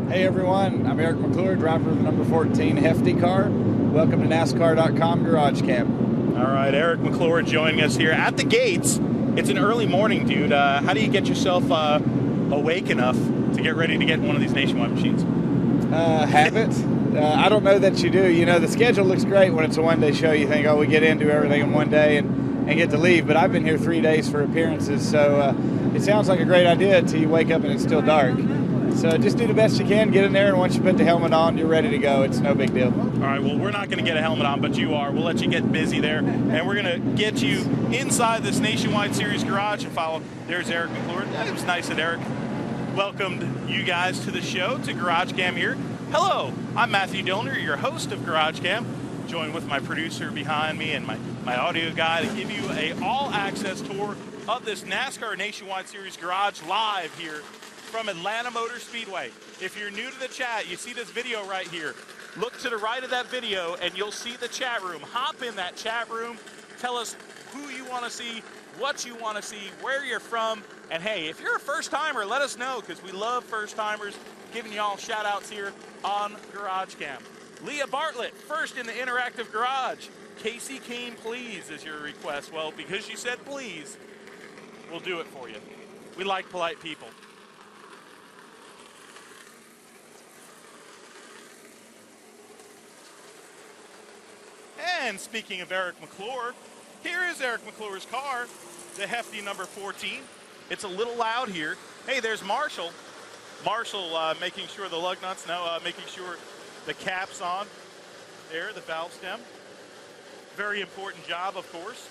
Hey everyone, I'm Eric McClure, driver of the number 14 Hefty car. Welcome to NASCAR.com GarageCam. All right, Eric McClure joining us here at the gates. It's an early morning, dude. How do you get yourself awake enough to get ready to get one of these Nationwide machines? Habit. I don't know that you do. You know, the schedule looks great when it's a one-day show. You think, oh, we get in, do everything in one day, and get to leave. But I've been here 3 days for appearances, so it sounds like a great idea until you wake up and it's still dark. So just do the best you can, get in there, and once you put the helmet on, you're ready to go. It's no big deal. All right, well, we're not going to get a helmet on, but you are. We'll let you get busy there, and we're going to get you inside this Nationwide Series garage and follow. There's Eric McClure. It was nice that Eric welcomed you guys to the show, to GarageCam here. Hello, I'm Matthew Dillner, your host of GarageCam, joined with my producer behind me and my audio guy to give you a all-access tour of this NASCAR Nationwide Series garage live here from Atlanta Motor Speedway. If you're new to the chat, you see this video right here. Look to the right of that video and you'll see the chat room. Hop in that chat room. Tell us who you want to see, what you want to see, where you're from. And hey, if you're a first timer, let us know, because we love first timers, giving you all shout outs here on GarageCam. Leah Bartlett, first in the interactive garage. Casey Kane, please, is your request. Well, because you said please, we'll do it for you. We like polite people. And speaking of Eric McClure, here is Eric McClure's car, the Hefty number 14. It's a little loud here. Hey, there's Marshall. Marshall making sure the lug nuts, making sure the cap's on. There, the valve stem. Very important job, of course.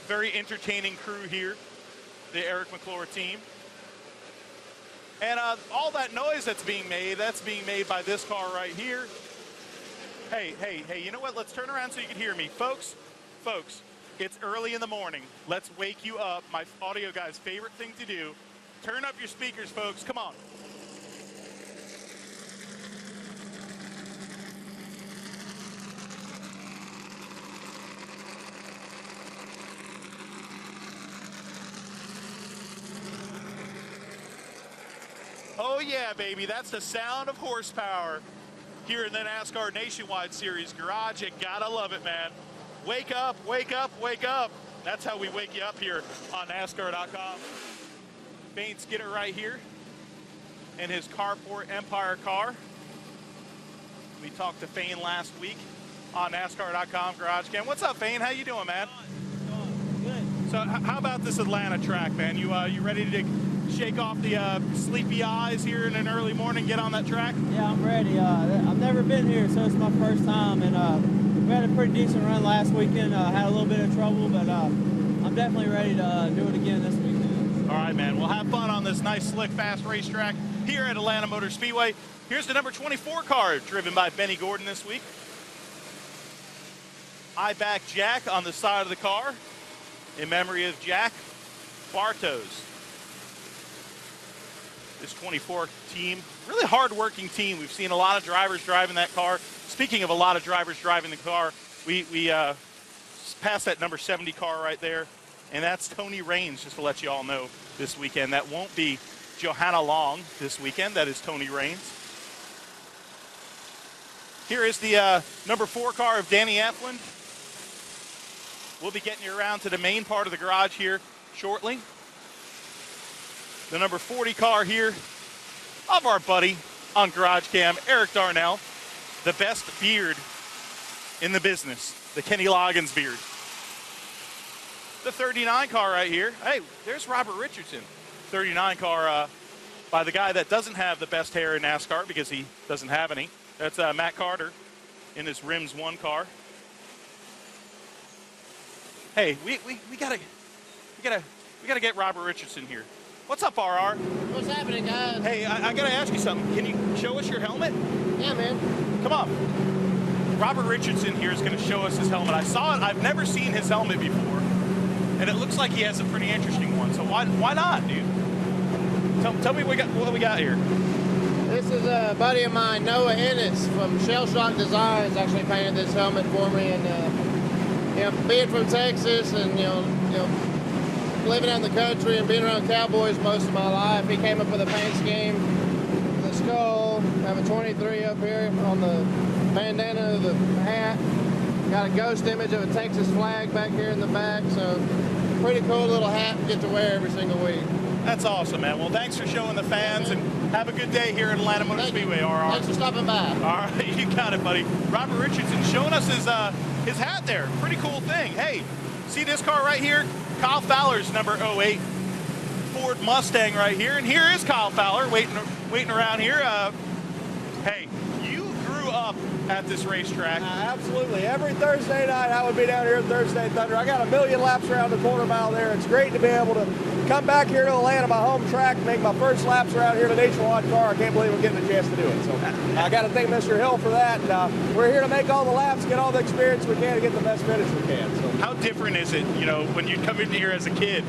Very entertaining crew here, the Eric McClure team. And all that noise that's being made by this car right here. Hey, you know what? Let's turn around so you can hear me. Folks, it's early in the morning. Let's wake you up. My audio guy's favorite thing to do. Turn up your speakers, folks. Come on. Oh yeah, baby, that's the sound of horsepower here in the NASCAR Nationwide Series garage. You gotta love it, man. Wake up, wake up, wake up. That's how we wake you up here on NASCAR.com. Bain Skidder right here in his Carport Empire car. We talked to Fane last week on NASCAR.com GarageCam. What's up, Fane? How you doing, man? Good. So how about this Atlanta track, man? You ready to shake off the sleepy eyes here in an early morning, get on that track? Yeah, I'm ready. I've never been here, so it's my first time, and we had a pretty decent run last weekend. Had a little bit of trouble, but I'm definitely ready to do it again this weekend. All right, man. We'll have fun on this nice, slick, fast racetrack here at Atlanta Motor Speedway. Here's the number 24 car, driven by Benny Gordon this week. I back Jack on the side of the car in memory of Jack Bartos. This 24 team, really hard-working team. We've seen a lot of drivers driving that car. Speaking of a lot of drivers driving the car, we passed that number 70 car right there, and that's Tony Raines, just to let you all know this weekend. That won't be Johanna Long this weekend. That is Tony Raines. Here is the number 4 car of Danny Eflin. We'll be getting you around to the main part of the garage here shortly. The number 40 car here of our buddy on GarageCam, Eric Darnell, the best beard in the business, the Kenny Loggins beard. The 39 car right here. Hey, there's Robert Richardson. 39 car by the guy that doesn't have the best hair in NASCAR because he doesn't have any. That's Matt Carter in his Rims 1 car. Hey, we gotta get Robert Richardson here. What's up, RR? What's happening, guys? Hey, I got to ask you something. Can you show us your helmet? Yeah, man. Come on. Robert Richardson here is going to show us his helmet. I saw it. I've never seen his helmet before, and it looks like he has a pretty interesting one. So why not, dude? Tell me what we got here. This is a buddy of mine, Noah Ennis from Shell Shock Designs, actually painted this helmet for me. And being from Texas and living out in the country and being around cowboys most of my life. He came up with a paint scheme, the skull, I have a 23 up here on the bandana, the hat. Got a ghost image of a Texas flag back here in the back, so pretty cool little hat to get to wear every single week. That's awesome, man. Well, thanks for showing the fans, and have a good day here at Atlanta Motor Speedway, RR. Thanks for stopping by. All right, you got it, buddy. Robert Richardson showing us his hat there. Pretty cool thing. Hey, see this car right here? Kyle Fowler's number 08 Ford Mustang right here, and here is Kyle Fowler waiting around here. Hey, you grew up at this racetrack. Absolutely. Every Thursday night I would be down here at Thursday Thunder. I got a million laps around the quarter mile there. It's great to be able to come back here to Atlanta, my home track, make my first laps around here in a nationwide car. I can't believe I'm getting a chance to do it. So I got to thank Mr. Hill for that. And, we're here to make all the laps, get all the experience we can to get the best finish we can. So. How different is it, when you come in here as a kid,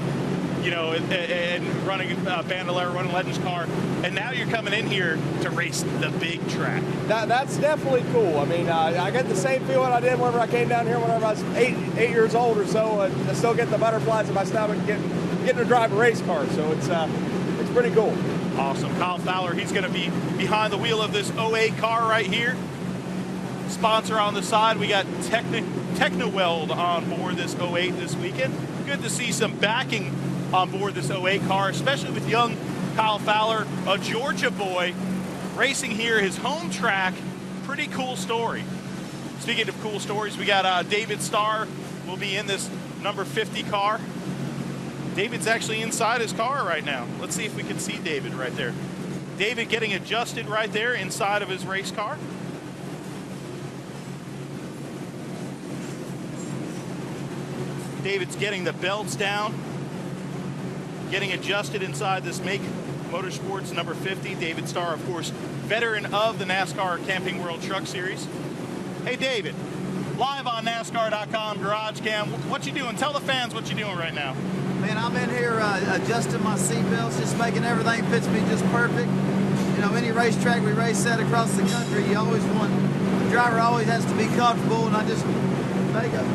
and running Bandolero, running Legends car, and now you're coming in here to race the big track? That's definitely cool. I mean, I get the same feeling I did whenever I came down here whenever I was eight years old or so. I still get the butterflies in my stomach getting to drive a race car, so it's pretty cool. Awesome. Kyle Fowler, he's going to be behind the wheel of this 08 car right here. Sponsor on the side, we got Technoweld on board this 08 this weekend. Good to see some backing on board this 08 car, especially with young Kyle Fowler, a Georgia boy, racing here, his home track. Pretty cool story. Speaking of cool stories, we got David Starr will be in this number 50 car. David's actually inside his car right now. Let's see if we can see David right there. David getting adjusted right there inside of his race car. David's getting the belts down, getting adjusted inside this Make Motorsports number 50. David Starr, of course, veteran of the NASCAR Camping World Truck Series. Hey, David, live on NASCAR.com, GarageCam. What you doing? Tell the fans what you're doing right now. Man, I'm in here adjusting my seatbelts, just making everything fits me just perfect. Any racetrack we race at across the country, the driver always has to be comfortable, and I just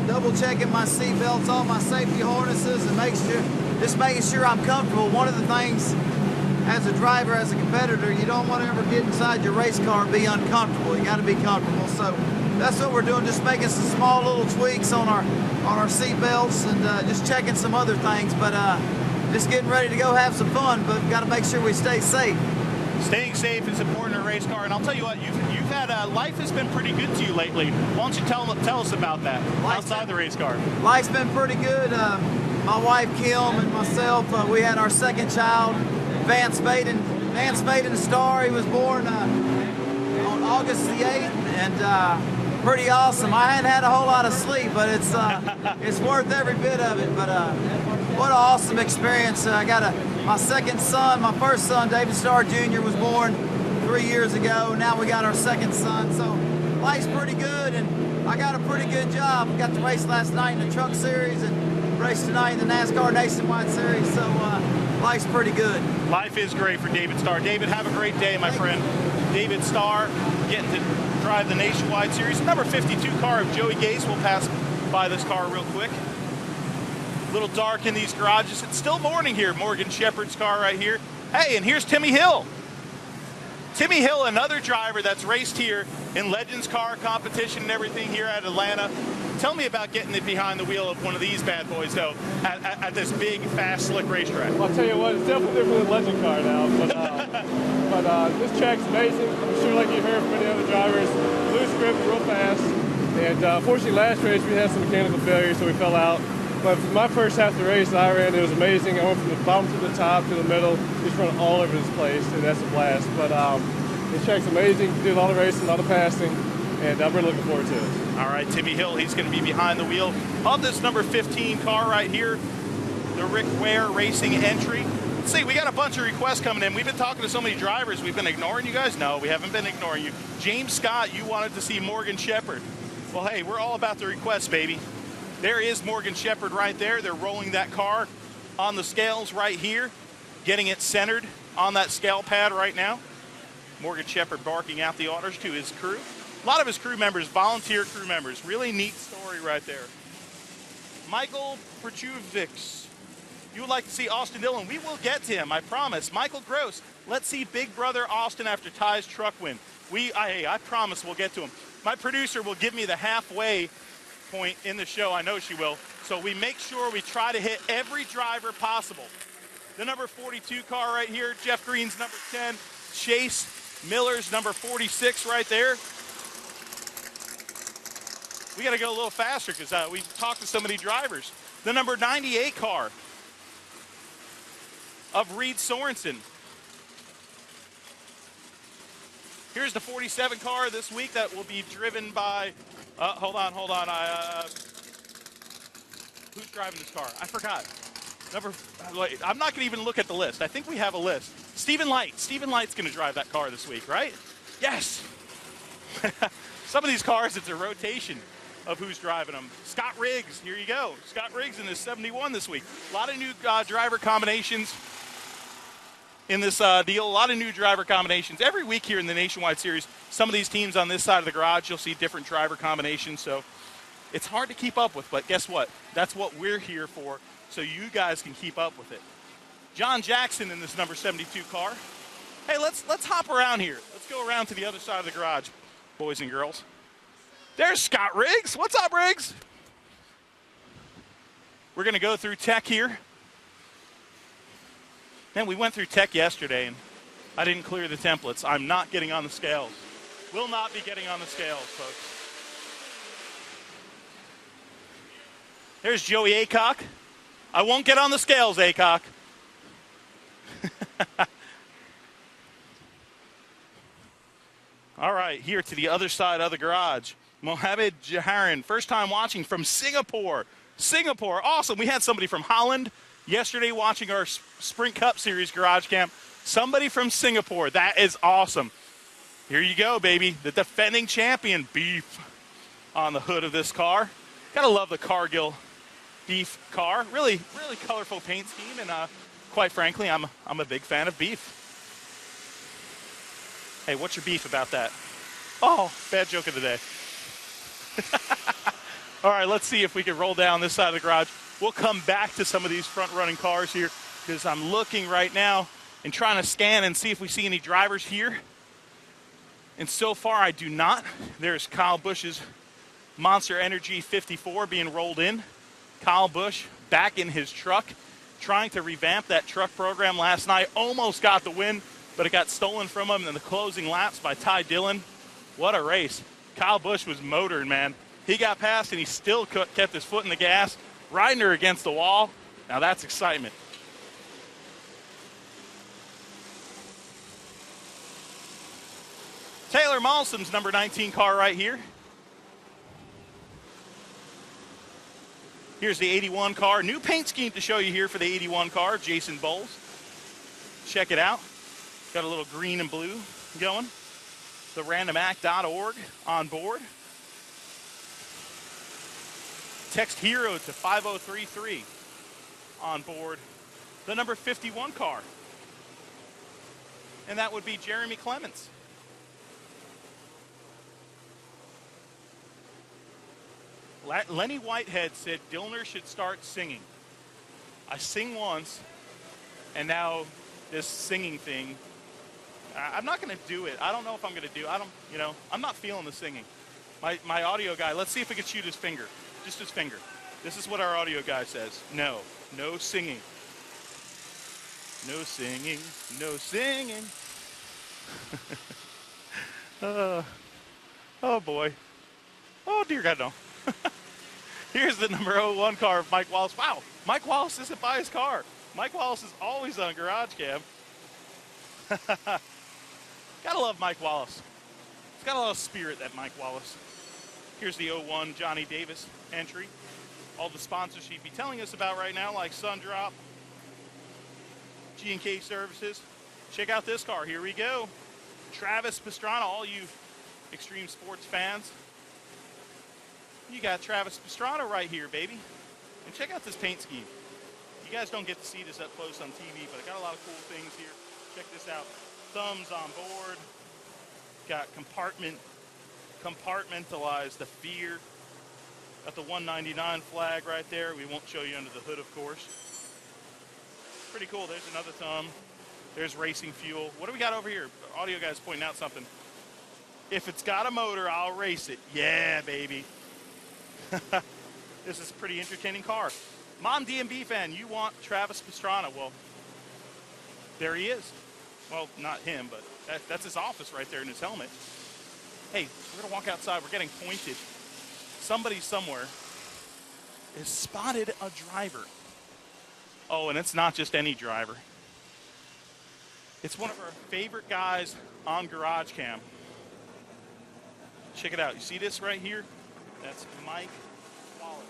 double checking my seatbelts, all my safety harnesses, and making sure I'm comfortable. One of the things as a driver, as a competitor, you don't want to ever get inside your race car and be uncomfortable. You got to be comfortable. So that's what we're doing, just making some small little tweaks on our seat belts and just checking some other things, but just getting ready to go have some fun, but got to make sure we stay safe. Staying safe is important in a race car, and I'll tell you what, you've had life has been pretty good to you lately. Why don't you tell us about that outside the race car? Life's been pretty good. My wife Kim and myself, we had our second child, Vance Maiden Starr. He was born on August the 8th, and pretty awesome. I hadn't had a whole lot of sleep, but it's worth every bit of it. But what an awesome experience. I got my second son, my first son, David Starr Jr. was born 3 years ago. Now we got our second son, so life's pretty good, and I got a pretty good job. Got to race last night in the Truck Series and race tonight in the NASCAR Nationwide Series, so life's pretty good. Life is great for David Starr. David, have a great day, my friend. David Starr getting to drive the Nationwide Series. Number 52 car of Joey Gase. We'll pass by this car real quick. A little dark in these garages. It's still morning here. Morgan Shepherd's car right here. Hey, and here's Timmy Hill. Timmy Hill, another driver that's raced here in Legends car competition and everything here at Atlanta. Tell me about getting it behind the wheel of one of these bad boys, though, at this big, fast, slick racetrack. I'll tell you what, it's definitely different than Legend car now, but this track's amazing. I'm sure, like you heard from many other drivers, loose grip, real fast, and unfortunately last race we had some mechanical failure, so we fell out. But for my first half of the race I ran, it was amazing. I went from the bottom to the top to the middle, just running all over this place, and that's a blast. But this track's amazing. Did a lot of racing, a lot of passing, and I'm really looking forward to it. All right, Timmy Hill, he's going to be behind the wheel of this number 15 car right here, the Rick Ware Racing entry. Let's see, we got a bunch of requests coming in. We've been talking to so many drivers. We've been ignoring you guys? No, we haven't been ignoring you. James Scott, you wanted to see Morgan Shepherd. Well, hey, we're all about the requests, baby. There is Morgan Shepherd right there. They're rolling that car on the scales right here, getting it centered on that scale pad right now. Morgan Shepherd barking out the orders to his crew. A lot of his crew members, volunteer crew members. Really neat story right there. Michael Perchuvix. you would like to see Austin Dillon, we will get to him, I promise. Michael Gross, let's see Big Brother Austin after Ty's truck win. I promise we'll get to him. My producer will give me the halfway point in the show. I know she will. So we make sure we try to hit every driver possible. The number 42 car right here, Jeff Green's number 10, Chase Miller's number 46 right there. We got to go a little faster because we talked to so many drivers. The number 98 car of Reed Sorensen. Here's the 47 car this week that will be driven by, hold on. Who's driving this car? I forgot. I'm not going to even look at the list. I think we have a list. Stephen Light. Stephen Light's going to drive that car this week, right? Yes. Some of these cars, it's a rotation of who's driving them. Scott Riggs, here you go. Scott Riggs in his 71 this week. A lot of new driver combinations in this deal. A lot of new driver combinations. Every week here in the Nationwide Series, some of these teams on this side of the garage, you'll see different driver combinations. So it's hard to keep up with, but guess what? That's what we're here for, so you guys can keep up with it. John Jackson in this number 72 car. Hey, let's hop around here. Let's go around to the other side of the garage, boys and girls. There's Scott Riggs. What's up, Riggs? We're going to go through tech here. Man, we went through tech yesterday, and I didn't clear the templates. I'm not getting on the scales. Will not be getting on the scales, folks. There's Joey Aycock. I won't get on the scales, Aycock. All right, here to the other side of the garage. Mohamed Jaharin, first time watching from Singapore. Singapore, awesome. We had somebody from Holland yesterday watching our Sprint Cup Series garage cam. Somebody from Singapore. That is awesome. Here you go, baby. The defending champion, Beef, on the hood of this car. Gotta love the Cargill Beef car. Really, really colorful paint scheme, and quite frankly, I'm a big fan of Beef. Hey, what's your beef about that? Oh, bad joke of the day. All right, let's see if we can roll down this side of the garage. We'll come back to some of these front-running cars here because I'm looking right now and trying to scan and see if we see any drivers here. And so far, I do not. There's Kyle Busch's Monster Energy 54 being rolled in. Kyle Busch back in his truck, trying to revamp that truck program last night. Almost got the win, but it got stolen from him in the closing laps by Ty Dillon. What a race. Kyle Busch was motoring, man. He got past, and he still kept his foot in the gas, riding her against the wall. Now that's excitement. Taylor Malsom's number 19 car right here. Here's the 81 car. New paint scheme to show you here for the 81 car, Jason Bowles. Check it out. Got a little green and blue going. The randomact.org on board. Text HERO to 5033 on board. The number 51 car. And that would be Jeremy Clements. Lenny Whitehead said Dillner should start singing. I sing once, and now this singing thing, I'm not going to do it. I don't know if I'm going to do it. I'm not feeling the singing. My audio guy, let's see if we can shoot his finger. Just his finger. This is what our audio guy says. No singing. No singing. No singing. Oh, boy. Oh, dear God, no. Here's the number 01 car of Mike Wallace. Wow, Mike Wallace isn't by his car. Mike Wallace is always on GarageCam. Gotta love Mike Wallace. He's got a lot of spirit, that Mike Wallace. Here's the 01 Johnny Davis entry. All the sponsors he'd be telling us about right now, like Sundrop, G&K Services. Check out this car. Here we go. Travis Pastrana, all you extreme sports fans. You got Travis Pastrana right here, baby. And check out this paint scheme. You guys don't get to see this up close on TV, but I got a lot of cool things here. Check this out. Thumbs on board. Got compartmentalized the fear. Got the 199 flag right there. We won't show you under the hood, of course. Pretty cool. There's another thumb. There's racing fuel. What do we got over here? Audio guy's pointing out something. If it's got a motor, I'll race it. Yeah, baby. This is a pretty entertaining car. Mom DMB fan, you want Travis Pastrana. Well, there he is. Well, not him, but that's his office right there in his helmet. Hey, we're going to walk outside. We're getting pointed. Somebody somewhere has spotted a driver. Oh, and it's not just any driver. It's one of our favorite guys on GarageCam. Check it out. You see this right here? That's Mike Wallace.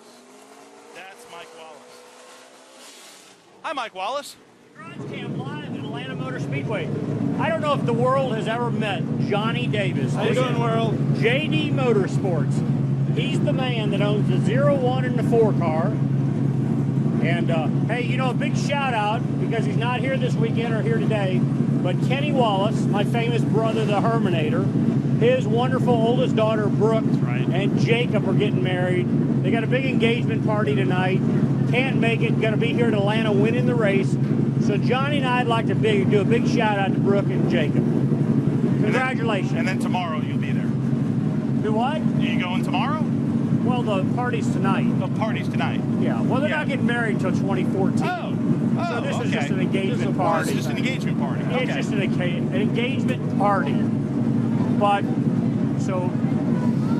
That's Mike Wallace. Hi, Mike Wallace. GarageCam live at Atlanta Motor Speedway. I don't know if the world has ever met Johnny Davis. How you doing, world? JD Motorsports. He's the man that owns the 01 and the 4 car. And, hey, you know, a big shout out, because he's not here this weekend or here today, but Kenny Wallace, my famous brother, the Herminator, his wonderful oldest daughter, Brooke, and Jacob are getting married. They got a big engagement party tonight. Can't make it. Going to be here in Atlanta winning the race. So Johnny and I'd like to do a big shout out to Brooke and Jacob. Congratulations. And then tomorrow you'll be there. Do what? Are you going tomorrow? Well, the party's tonight. The party's tonight. Yeah. Well, they're not getting married until 2014. So this is just an engagement party. It's just an engagement party. It's just an engagement party. But, so,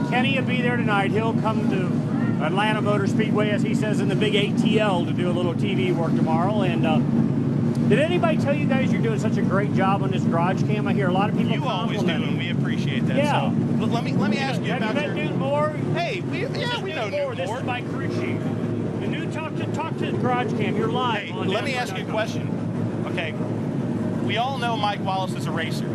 Kenny will be there tonight. He'll come to Atlanta Motor Speedway, as he says, in the big ATL to do a little TV work tomorrow. And did anybody tell you guys you're doing such a great job on this GarageCam? I hear a lot of people You always do, and we appreciate that. Yeah. So, but let me ask you about your... Newton Moore? Hey, we know Newton Moore. This is my crew chief. The new talk to the GarageCam. You're live. Hey, let me ask you a question. Okay, we all know Mike Wallace is a racer,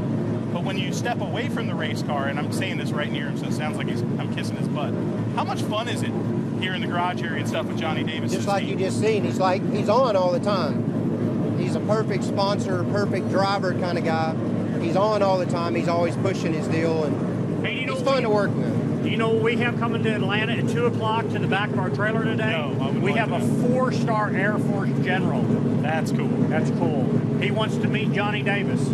but when you step away from the race car, and I'm saying this right near him, so it sounds like I'm kissing his butt. How much fun is it here in the garage area and stuff with Johnny Davis? Just like you just seen, he's on all the time. He's a perfect sponsor, perfect driver kind of guy. He's on all the time. He's always pushing his deal, and hey, he's fun to work with. Do you know what we have coming to Atlanta at 2 o'clock to the back of our trailer today? No, we have a 4-star Air Force general. That's cool. That's cool. He wants to meet Johnny Davis.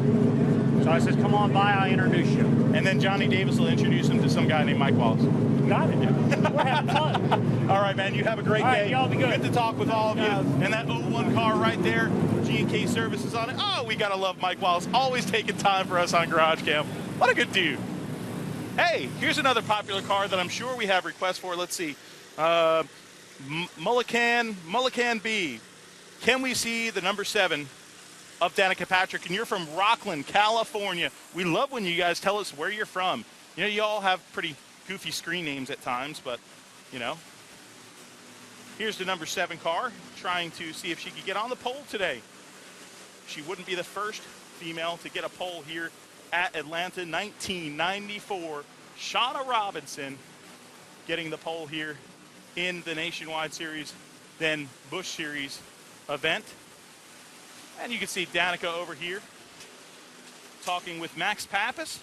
So I says, come on by, I'll introduce you. And then Johnny Davis will introduce him to some guy named Mike Wallace. Got it. We're having fun. All right, man, you have a great day. Y'all be good. Good to talk with all of you. And that 01 car right there, G&K Services on it. Oh, we got to love Mike Wallace. Always taking time for us on GarageCam. What a good dude. Hey, here's another popular car that I'm sure we have requests for. Let's see. Mullican B. Can we see the number 7 of Danica Patrick? And you're from Rockland, California. We love when you guys tell us where you're from. You know, you all have pretty goofy screen names at times, but, you know. Here's the number 7 car, trying to see if she could get on the pole today. She wouldn't be the first female to get a pole here at Atlanta. 1994, Shauna Robinson getting the pole here in the Nationwide Series, then Busch Series event. And you can see Danica over here talking with Max Pappas.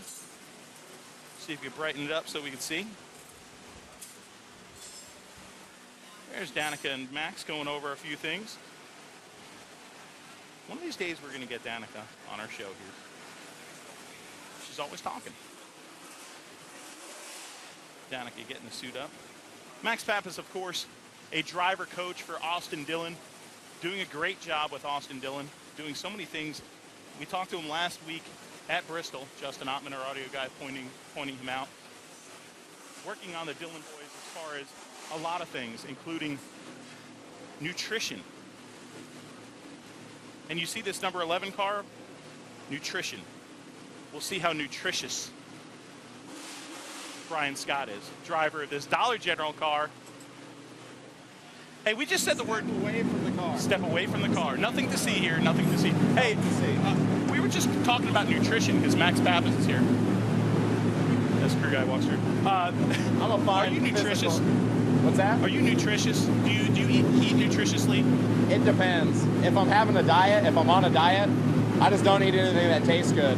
See if we can brighten it up so we can see. There's Danica and Max going over a few things. One of these days we're going to get Danica on our show here. She's always talking. Danica getting the suit up. Max Pappas, of course, a driver coach for Austin Dillon. Doing a great job with Austin Dillon. Doing so many things. We talked to him last week at Bristol. Justin Ottman, our audio guy, pointing him out. Working on the Dillon boys as far as a lot of things, including nutrition. And you see this number 11 car? Nutrition. We'll see how nutritious Brian Scott is, driver of this Dollar General car. Hey, we just said the word away from the car. Step away from the car. Nothing to see here, nothing to see. Hey, we were just talking about nutrition because Max Pappas is here. This crew guy walks through. I'm a fine Are you nutritious? What's that? Are you nutritious? Do you eat nutritiously? It depends. If I'm having a diet, if I'm on a diet, I just don't eat anything that tastes good.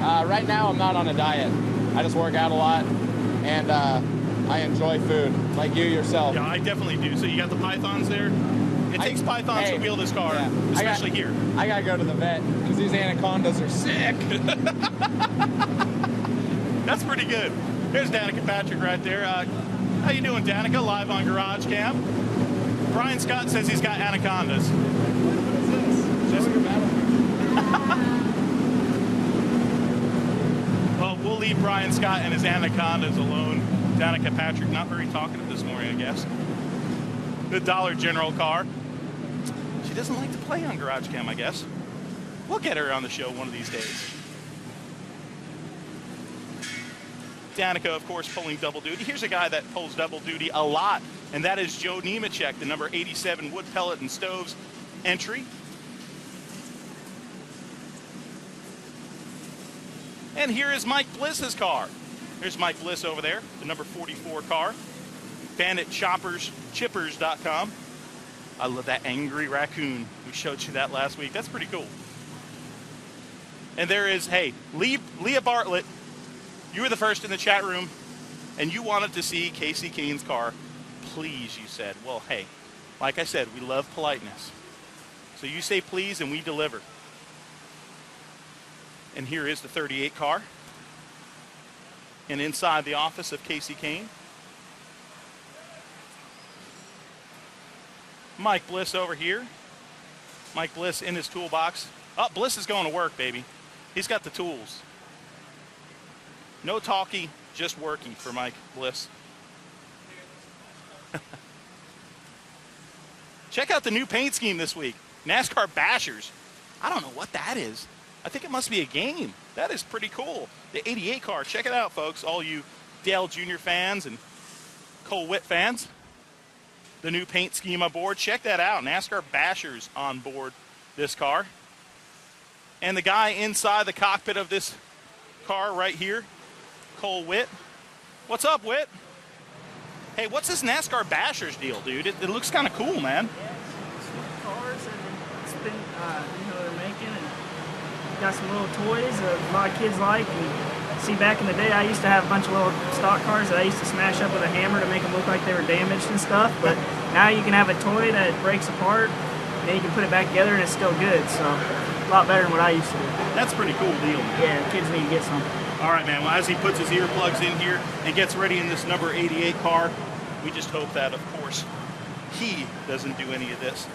Right now, I'm not on a diet. I just work out a lot, and I enjoy food, like you yourself. Yeah, I definitely do. So you got the pythons there? It takes pythons to wheel this car, especially here. I gotta go to the vet because these anacondas are sick. That's pretty good. There's Danica Patrick right there. How you doing, Danica? Live on GarageCam. Brian Scott says he's got anacondas. What is this? Show your battle. Well, we'll leave Brian Scott and his anacondas alone. Danica Patrick, not very talkative this morning, I guess. The Dollar General car. She doesn't like to play on GarageCam, I guess. We'll get her on the show one of these days. Danica, of course, pulling double duty. Here's a guy that pulls double duty a lot, and that is Joe Nemechek, the number 87 wood pellet and stoves entry. And here is Mike Bliss's car. There's Mike Bliss over there, the number 44 car. BanditChoppersChippers.com. I love that angry raccoon. We showed you that last week. That's pretty cool. And there is, hey, Leah Bartlett. You were the first in the chat room, and you wanted to see Casey Kane's car. Please, you said. Well, hey, like I said, we love politeness. So you say please, and we deliver. And here is the 38 car. And inside the office of Casey Kane, Mike Bliss over here. Mike Bliss in his toolbox. Oh, Bliss is going to work, baby. He's got the tools. No talkie, just worky for Mike Bliss. Check out the new paint scheme this week. NASCAR Bashers. I don't know what that is. I think it must be a game. That is pretty cool. The 88 car. Check it out, folks. All you Dale Jr. fans and Cole Whitt fans. The new paint scheme aboard. Check that out. NASCAR Bashers on board this car. And the guy inside the cockpit of this car right here, Cole Whitt. What's up, Whitt? Hey, what's this NASCAR Bashers deal, dude? It looks kind of cool, man. Cars and it's been, they're making, and got some little toys that a lot of kids like. And see, back in the day, I used to have a bunch of little stock cars that I used to smash up with a hammer to make them look like they were damaged and stuff. But now you can have a toy that breaks apart, and then you can put it back together, and it's still good. So a lot better than what I used to do. That's a pretty cool deal, man. Yeah, the kids need to get some. All right, man. Well, as he puts his earplugs in here and gets ready in this number 88 car, we just hope that, of course, he doesn't do any of this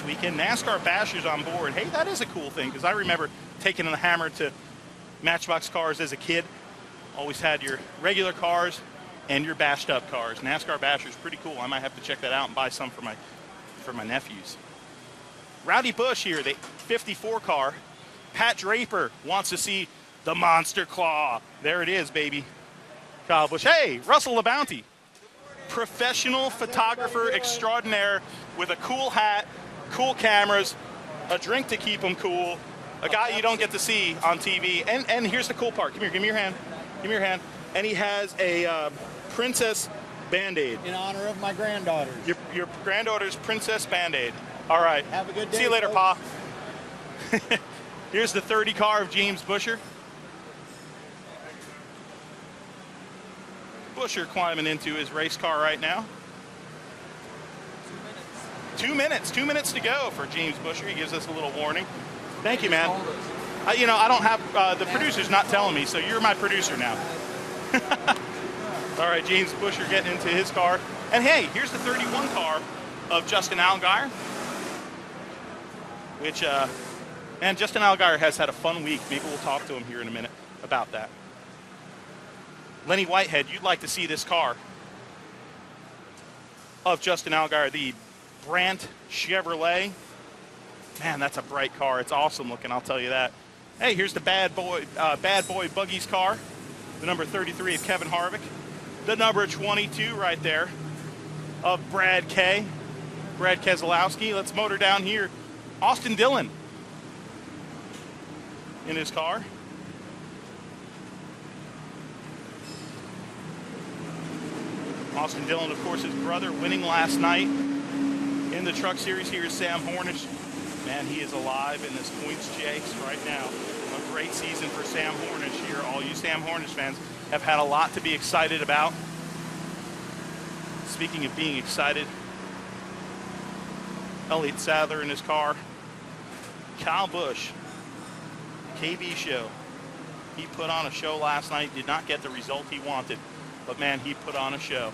weekend. NASCAR Bashers on board. Hey, that is a cool thing, because I remember taking the hammer to Matchbox cars as a kid. Always had your regular cars and your bashed up cars. NASCAR Bashers, pretty cool. I might have to check that out and buy some for my nephews. Rowdy Busch here, the 54 car. Pat Draper wants to see the Monster Claw. There it is, baby. Kyle Busch. Hey, Russell LeBounty. Professional photographer extraordinaire with a cool hat, cool cameras, a drink to keep him cool, a guy you don't get to see on TV. And here's the cool part. Come here, give me your hand. Give me your hand. And he has a Princess Band-Aid. In honor of my granddaughters. Your granddaughter's Princess Band-Aid. All right. Have a good day. See you later, Pa. Here's the 30 car of James Busher. Busher climbing into his race car right now. 2 minutes. 2 minutes to go for James Busher. He gives us a little warning. Thank you, man. I don't have, the producer's not telling me, so you're my producer now. All right, James Busher getting into his car. And hey, here's the 31 car of Justin Allgaier. Which, and Justin Allgaier has had a fun week. Maybe we'll talk to him here in a minute about that. Lenny Whitehead, you'd like to see this car of Justin Allgaier, the Brandt Chevrolet. Man, that's a bright car. It's awesome looking, I'll tell you that. Hey, here's the Bad Boy Buggies car, the number 33 of Kevin Harvick. The number 22 right there of Brad Keselowski. Let's motor down here. Austin Dillon in his car. Austin Dillon, of course, his brother, winning last night in the Truck Series. Here's Sam Hornish. Man, he is alive in this points chase right now. A great season for Sam Hornish here. All you Sam Hornish fans have had a lot to be excited about. Speaking of being excited, Elliott Sadler in his car. Kyle Busch, KB show. He put on a show last night, did not get the result he wanted, but man, he put on a show.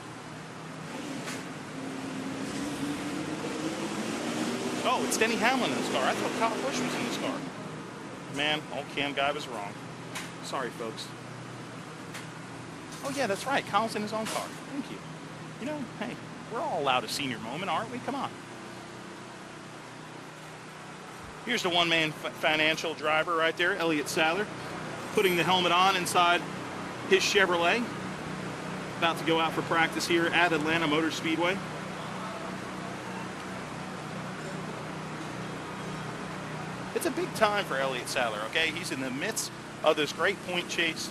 Oh, it's Denny Hamlin in his car. I thought Kyle Busch was in his car. Man, old CamGuy was wrong. Sorry, folks. Oh, yeah, that's right. Kyle's in his own car. Thank you. You know, hey, we're all allowed a senior moment, aren't we? Come on. Here's the one-man financial driver right there, Elliott Sadler, putting the helmet on inside his Chevrolet. About to go out for practice here at Atlanta Motor Speedway. It's a big time for Elliott Sadler, okay? He's in the midst of this great point chase.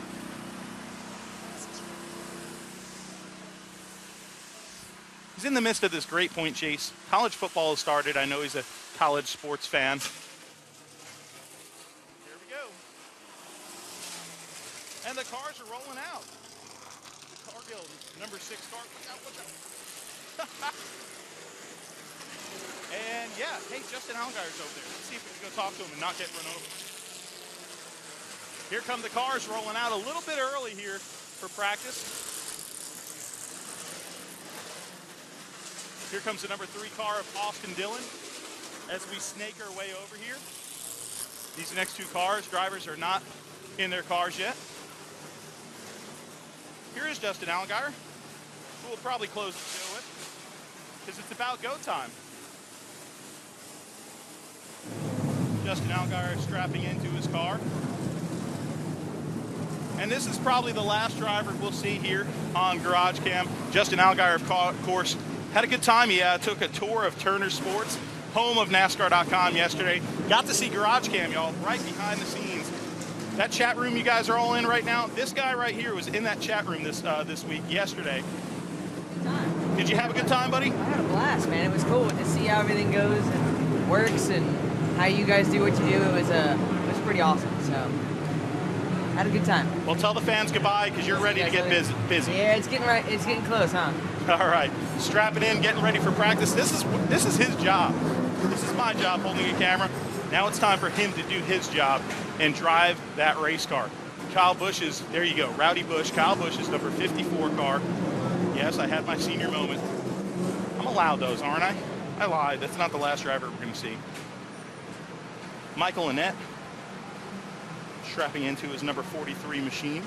He's in the midst of this great point chase. College football has started. I know he's a college sports fan. Here we go. And the cars are rolling out. The Cargill number 6 car. Watch out. And yeah, hey, Justin Allgaier's over there. Let's see if we can go talk to him and not get run over. Here come the cars rolling out a little bit early here for practice. Here comes the number 3 car of Austin Dillon as we snake our way over here. These next 2 cars, drivers are not in their cars yet. Here is Justin Allgaier, who will probably close the show with, because it's about go time. Justin Allgaier strapping into his car. And this is probably the last driver we'll see here on GarageCam. Justin Allgaier, of course, had a good time. He took a tour of Turner Sports, home of NASCAR.com yesterday. Got to see GarageCam, y'all, right behind the scenes. That chat room you guys are all in right now, this guy right here was in that chat room this week, yesterday. Did you have a good time, buddy? I had a blast, man. It was cool to see how everything goes and works and how you guys do what you do. It was pretty awesome. So, had a good time. Well, tell the fans goodbye because you're ready to get busy. Yeah, it's getting close, huh? All right, strapping in, getting ready for practice. This is his job. This is my job, holding a camera. Now it's time for him to do his job and drive that race car. Kyle Busch is, there you go, Rowdy Busch. Kyle Busch is number 54 car. Yes, I had my senior moment. I'm allowed those, aren't I? I lied. That's not the last driver we're going to see. Michael Annett strapping into his number 43 machine.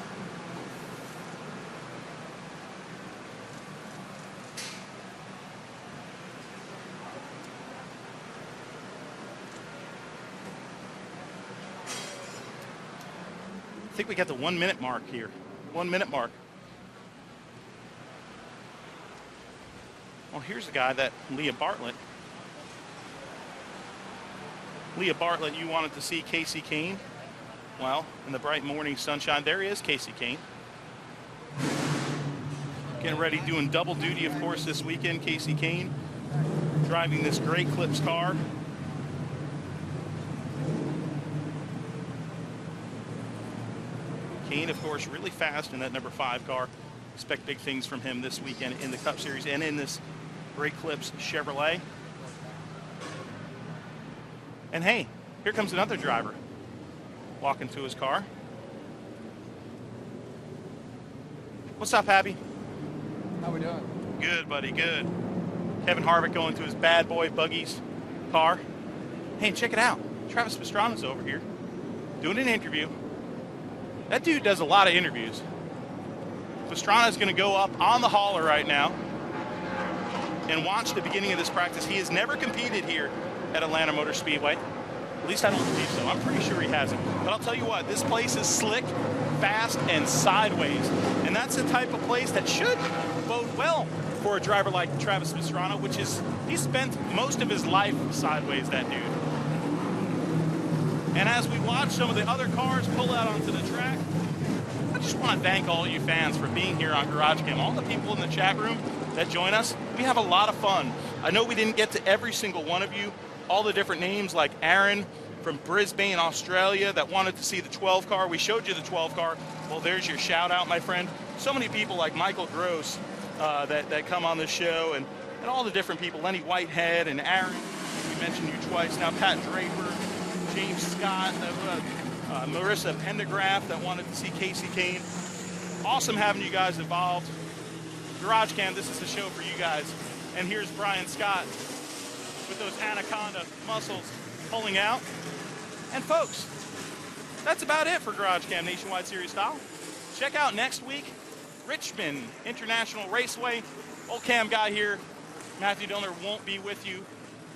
I think we got the 1 minute mark here. 1 minute mark. Well, here's the guy that Leah Bartlett, you wanted to see Casey Kane. Well, in the bright morning sunshine, there is Casey Kane. Getting ready, doing double duty, of course, this weekend. Casey Kane driving this great Clips car. Kane, of course, really fast in that number 5 car. Expect big things from him this weekend in the Cup Series and in this great Clips Chevrolet. And hey, here comes another driver walking to his car. What's up, Happy? How we doing? Good, buddy, good. Kevin Harvick going to his bad boy buggies car. Hey, check it out. Travis Pastrana's over here doing an interview. That dude does a lot of interviews. Pastrana's going to go up on the hauler right now and watch the beginning of this practice. He has never competed here at Atlanta Motor Speedway. At least I don't believe so. I'm pretty sure he hasn't. But I'll tell you what, this place is slick, fast, and sideways. And that's the type of place that should bode well for a driver like Travis Pastrana, which is, he spent most of his life sideways, that dude. And as we watch some of the other cars pull out onto the track, I just want to thank all you fans for being here on GarageCam. All the people in the chat room that join us, we have a lot of fun. I know we didn't get to every single one of you, all the different names like Aaron from Brisbane, Australia, that wanted to see the 12 car. We showed you the 12 car. Well, there's your shout out, my friend. So many people like Michael Gross that come on the show, and all the different people, Lenny Whitehead and Aaron. mentioned you twice now. Pat Draper, James Scott, Marissa Pendergraft that wanted to see Casey Kane. Awesome having you guys involved. GarageCam, this is the show for you guys. And here's Brian Scott with those anaconda muscles pulling out. And folks, that's about it for GarageCam Nationwide Series Style. Check out next week, Richmond International Raceway. Old CamGuy here. Matthew Dillner won't be with you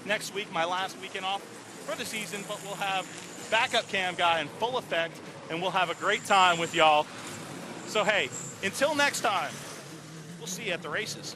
next week, my last weekend off for the season, but we'll have backup CamGuy in full effect, and we'll have a great time with y'all. So hey, until next time, we'll see you at the races.